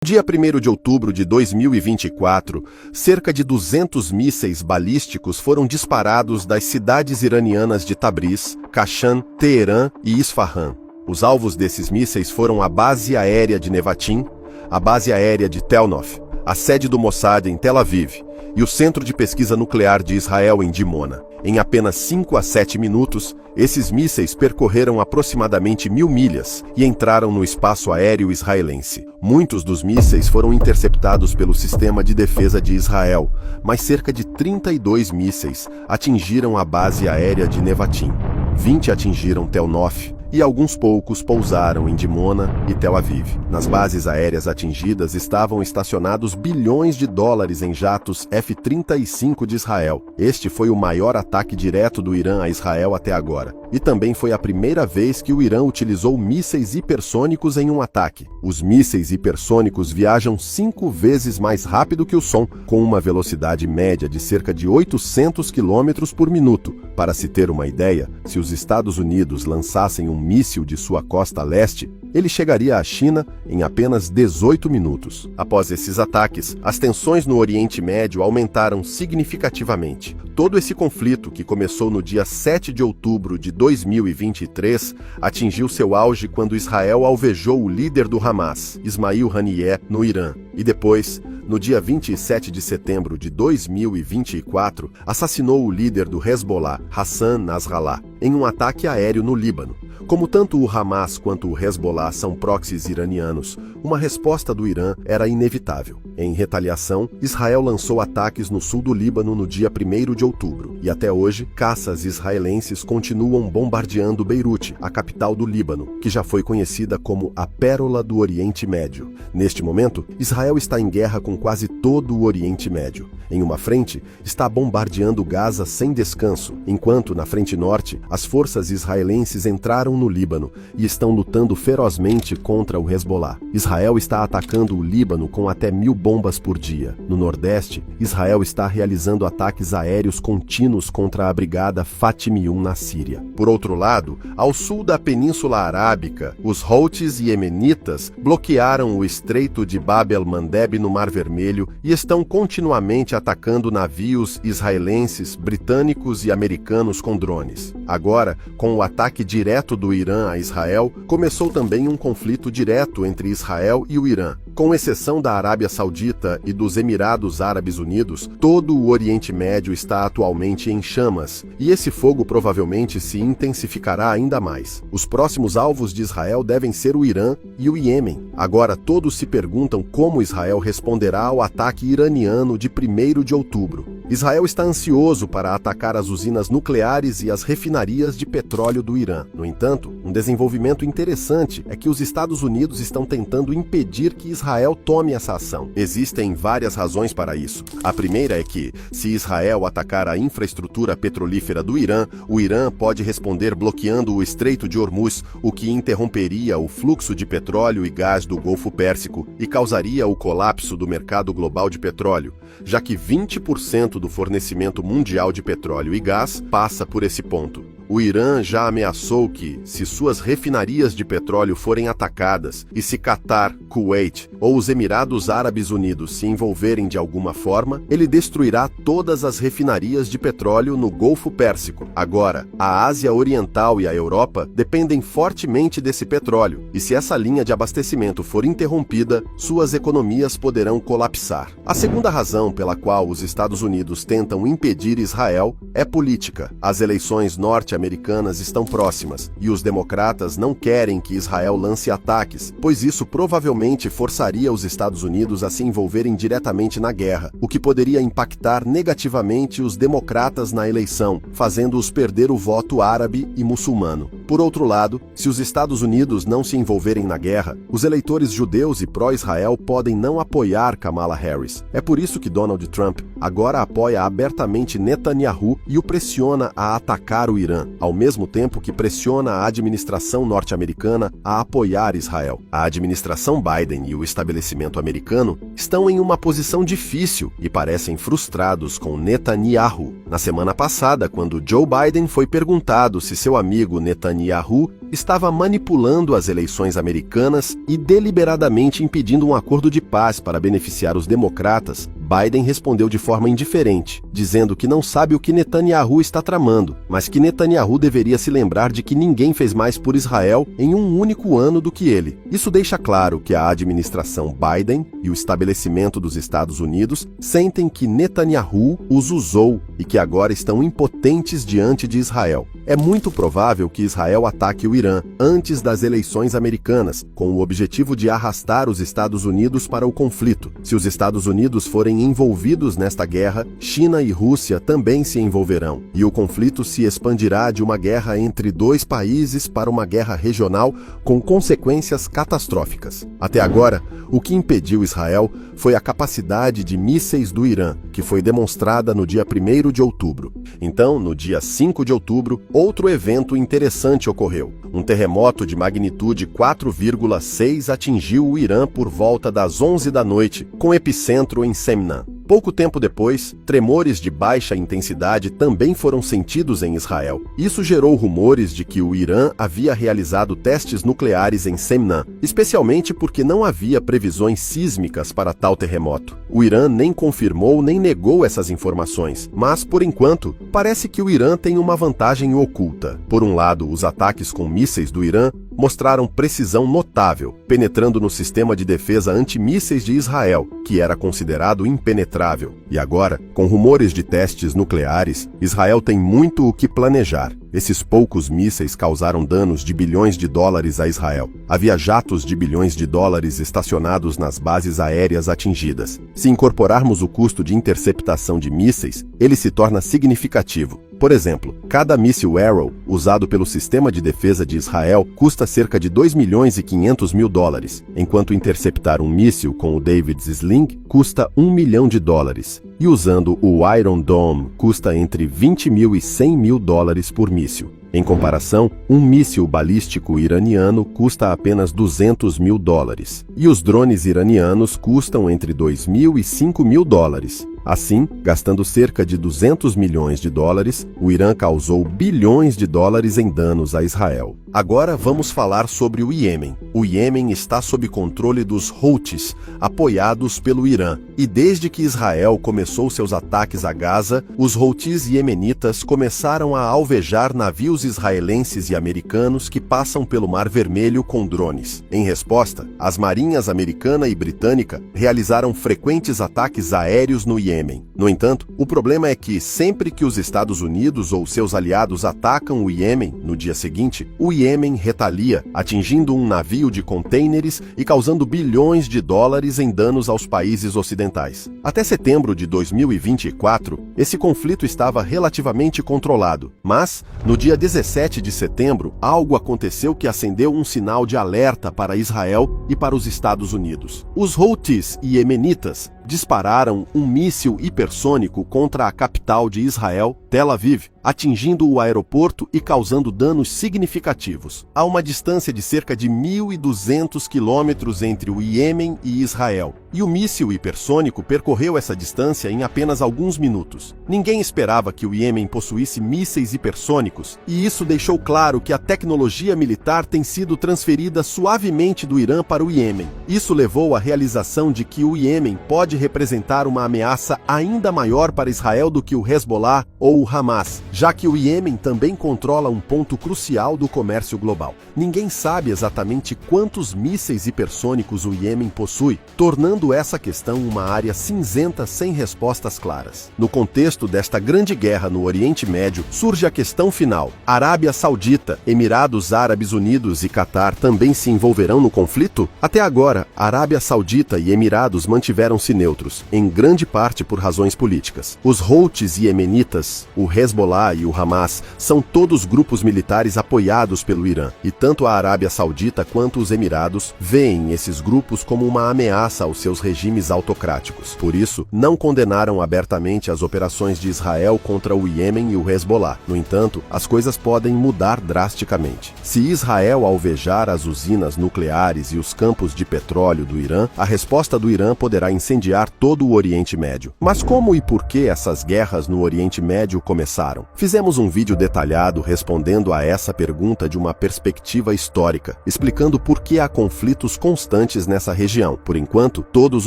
Dia 1º de outubro de 2024, cerca de 200 mísseis balísticos foram disparados das cidades iranianas de Tabriz, Kashan, Teherã e Isfahan. Os alvos desses mísseis foram a base aérea de Nevatim, a base aérea de Tel Nof, a sede do Mossad em Tel Aviv e o Centro de Pesquisa Nuclear de Israel em Dimona. Em apenas 5 a 7 minutos, esses mísseis percorreram aproximadamente 1000 milhas e entraram no espaço aéreo israelense. Muitos dos mísseis foram interceptados pelo Sistema de Defesa de Israel, mas cerca de 32 mísseis atingiram a base aérea de Nevatim. 20 atingiram Tel Nof e alguns poucos pousaram em Dimona e Tel Aviv. Nas bases aéreas atingidas estavam estacionados bilhões de dólares em jatos F-35 de Israel. Este foi o maior ataque direto do Irã a Israel até agora. E também foi a primeira vez que o Irã utilizou mísseis hipersônicos em um ataque. Os mísseis hipersônicos viajam 5 vezes mais rápido que o som, com uma velocidade média de cerca de 800 km por minuto. Para se ter uma ideia, se os Estados Unidos lançassem um míssil de sua costa leste, ele chegaria à China em apenas 18 minutos. Após esses ataques, as tensões no Oriente Médio aumentaram significativamente. Todo esse conflito, que começou no dia 7 de outubro de 2023, atingiu seu auge quando Israel alvejou o líder do Hamas, Ismail Haniyeh, no Irã. E depois, no dia 27 de setembro de 2024, assassinou o líder do Hezbollah, Hassan Nasrallah, em um ataque aéreo no Líbano. Como tanto o Hamas quanto o Hezbollah são proxies iranianos, uma resposta do Irã era inevitável. Em retaliação, Israel lançou ataques no sul do Líbano no dia 1º de outubro, e até hoje, caças israelenses continuam bombardeando Beirute, a capital do Líbano, que já foi conhecida como a Pérola do Oriente Médio. Neste momento, Israel está em guerra com quase todo o Oriente Médio. Em uma frente, está bombardeando Gaza sem descanso, enquanto, na frente norte, as forças israelenses entraram no Líbano e estão lutando ferozmente contra o Hezbollah. Israel está atacando o Líbano com até 1000 bombas por dia. No Nordeste, Israel está realizando ataques aéreos contínuos contra a brigada Fatih-1 na Síria. Por outro lado, ao sul da Península Arábica, os Houthis e Iemenitas bloquearam o Estreito de Bab el-Mandeb no Mar Vermelho e estão continuamente atacando navios israelenses, britânicos e americanos com drones. Agora, com o ataque direto do Irã a Israel, começou também um conflito direto entre Israel e o Irã. Com exceção da Arábia Saudita e dos Emirados Árabes Unidos, todo o Oriente Médio está atualmente em chamas, e esse fogo provavelmente se intensificará ainda mais. Os próximos alvos de Israel devem ser o Irã e o Iêmen. Agora todos se perguntam como Israel responderá ao ataque iraniano de 1º de outubro. Israel está ansioso para atacar as usinas nucleares e as refinarias de petróleo do Irã. No entanto, um desenvolvimento interessante é que os Estados Unidos estão tentando impedir que Israel tome essa ação. Existem várias razões para isso. A primeira é que, se Israel atacar a infraestrutura petrolífera do Irã, o Irã pode responder bloqueando o Estreito de Hormuz, o que interromperia o fluxo de petróleo e gás do Golfo Pérsico e causaria o colapso do mercado global de petróleo, já que 20% do fornecimento mundial de petróleo e gás passa por esse ponto. O Irã já ameaçou que, se suas refinarias de petróleo forem atacadas e se Catar, Kuwait ou os Emirados Árabes Unidos se envolverem de alguma forma, ele destruirá todas as refinarias de petróleo no Golfo Pérsico. Agora, a Ásia Oriental e a Europa dependem fortemente desse petróleo, e se essa linha de abastecimento for interrompida, suas economias poderão colapsar. A segunda razão pela qual os Estados Unidos tentam impedir Israel é política. As eleições norte-americanas estão próximas, e os democratas não querem que Israel lance ataques, pois isso provavelmente forçaria os Estados Unidos a se envolverem diretamente na guerra, o que poderia impactar negativamente os democratas na eleição, fazendo-os perder o voto árabe e muçulmano. Por outro lado, se os Estados Unidos não se envolverem na guerra, os eleitores judeus e pró-Israel podem não apoiar Kamala Harris. É por isso que Donald Trump agora apoia abertamente Netanyahu e o pressiona a atacar o Irã, ao mesmo tempo que pressiona a administração norte-americana a apoiar Israel. A administração Biden e o estabelecimento americano estão em uma posição difícil e parecem frustrados com Netanyahu. Na semana passada, quando Joe Biden foi perguntado se seu amigo Netanyahu estava manipulando as eleições americanas e deliberadamente impedindo um acordo de paz para beneficiar os democratas, Biden respondeu de forma indiferente, dizendo que não sabe o que Netanyahu está tramando, mas que Netanyahu deveria se lembrar de que ninguém fez mais por Israel em um único ano do que ele. Isso deixa claro que a administração Biden e o estabelecimento dos Estados Unidos sentem que Netanyahu os usou e que agora estão impotentes diante de Israel. É muito provável que Israel ataque o Irã antes das eleições americanas, com o objetivo de arrastar os Estados Unidos para o conflito. Se os Estados Unidos forem envolvidos nesta guerra, China e Rússia também se envolverão, e o conflito se expandirá de uma guerra entre dois países para uma guerra regional com consequências catastróficas. Até agora, o que impediu Israel foi a capacidade de mísseis do Irã, que foi demonstrada no dia 1º de outubro. Então, no dia 5 de outubro, outro evento interessante ocorreu. Um terremoto de magnitude 4,6 atingiu o Irã por volta das 11 da noite, com epicentro em Semnan. Pouco tempo depois, tremores de baixa intensidade também foram sentidos em Israel. Isso gerou rumores de que o Irã havia realizado testes nucleares em Semnan, especialmente porque não havia previsões sísmicas para tal terremoto. O Irã nem confirmou nem negou essas informações, mas, por enquanto, parece que o Irã tem uma vantagem oculta. Por um lado, os ataques com mísseis do Irã mostraram precisão notável, penetrando no sistema de defesa antimísseis de Israel, que era considerado impenetrável. E agora, com rumores de testes nucleares, Israel tem muito o que planejar. Esses poucos mísseis causaram danos de bilhões de dólares a Israel. Havia jatos de bilhões de dólares estacionados nas bases aéreas atingidas. Se incorporarmos o custo de interceptação de mísseis, ele se torna significativo. Por exemplo, cada míssil Arrow usado pelo sistema de defesa de Israel custa cerca de 2 milhões e 500 mil dólares, enquanto interceptar um míssil com o David's Sling custa 1 milhão de dólares. E usando o Iron Dome custa entre 20 mil e 100 mil dólares por míssil. Em comparação, um míssil balístico iraniano custa apenas 200 mil dólares. E os drones iranianos custam entre 2 mil e 5 mil dólares. Assim, gastando cerca de 200 milhões de dólares, o Irã causou bilhões de dólares em danos a Israel. Agora vamos falar sobre o Iêmen. O Iêmen está sob controle dos Houthis, apoiados pelo Irã. E desde que Israel começou seus ataques a Gaza, os Houthis iemenitas começaram a alvejar navios israelenses e americanos que passam pelo Mar Vermelho com drones. Em resposta, as marinhas americana e britânica realizaram frequentes ataques aéreos no Iêmen. No entanto, o problema é que sempre que os Estados Unidos ou seus aliados atacam o Iêmen, no dia seguinte, o Iêmen retalia, atingindo um navio de contêineres e causando bilhões de dólares em danos aos países ocidentais. Até setembro de 2024, esse conflito estava relativamente controlado, mas, no dia 17 de setembro, algo aconteceu que acendeu um sinal de alerta para Israel e para os Estados Unidos. Os Houthis iemenitas dispararam um míssil hipersônico contra a capital de Israel, Tel Aviv, atingindo o aeroporto e causando danos significativos. A uma distância de cerca de 1.200 quilômetros entre o Iêmen e Israel. E o míssil hipersônico percorreu essa distância em apenas alguns minutos. Ninguém esperava que o Iêmen possuísse mísseis hipersônicos, e isso deixou claro que a tecnologia militar tem sido transferida suavemente do Irã para o Iêmen. Isso levou à realização de que o Iêmen pode representar uma ameaça ainda maior para Israel do que o Hezbollah ou o Hamas, já que o Iêmen também controla um ponto crucial do comércio global. Ninguém sabe exatamente quantos mísseis hipersônicos o Iêmen possui, tornando essa questão uma área cinzenta sem respostas claras. No contexto desta grande guerra no Oriente Médio, surge a questão final. Arábia Saudita, Emirados Árabes Unidos e Catar também se envolverão no conflito? Até agora, Arábia Saudita e Emirados mantiveram-se neutros, em grande parte por razões políticas. Os Houthis iemenitas, o Hezbollah e o Hamas são todos grupos militares apoiados pelo Irã, e tanto a Arábia Saudita quanto os Emirados veem esses grupos como uma ameaça aos seus regimes autocráticos. Por isso, não condenaram abertamente as operações de Israel contra o Iêmen e o Hezbollah. No entanto, as coisas podem mudar drasticamente. Se Israel alvejar as usinas nucleares e os campos de petróleo do Irã, a resposta do Irã poderá incendiar todo o Oriente Médio. Mas como e por que essas guerras no Oriente Médio começaram? Fizemos um vídeo detalhado respondendo a essa pergunta de uma perspectiva histórica, explicando por que há conflitos constantes nessa região. Por enquanto, todos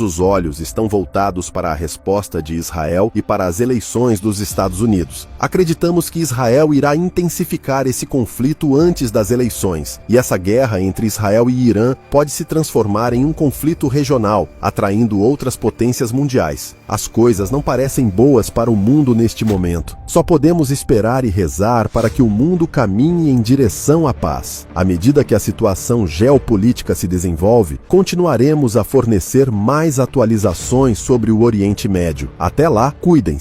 os olhos estão voltados para a resposta de Israel e para as eleições dos Estados Unidos. Acreditamos que Israel irá intensificar esse conflito antes das eleições, e essa guerra entre Israel e Irã pode se transformar em um conflito regional, atraindo outras potências mundiais. As coisas não parecem boas para o mundo neste momento. Só podemos esperar e rezar para que o mundo caminhe em direção à paz. À medida que a situação geopolítica se desenvolve, continuaremos a fornecer mais atualizações sobre o Oriente Médio. Até lá, cuidem-se.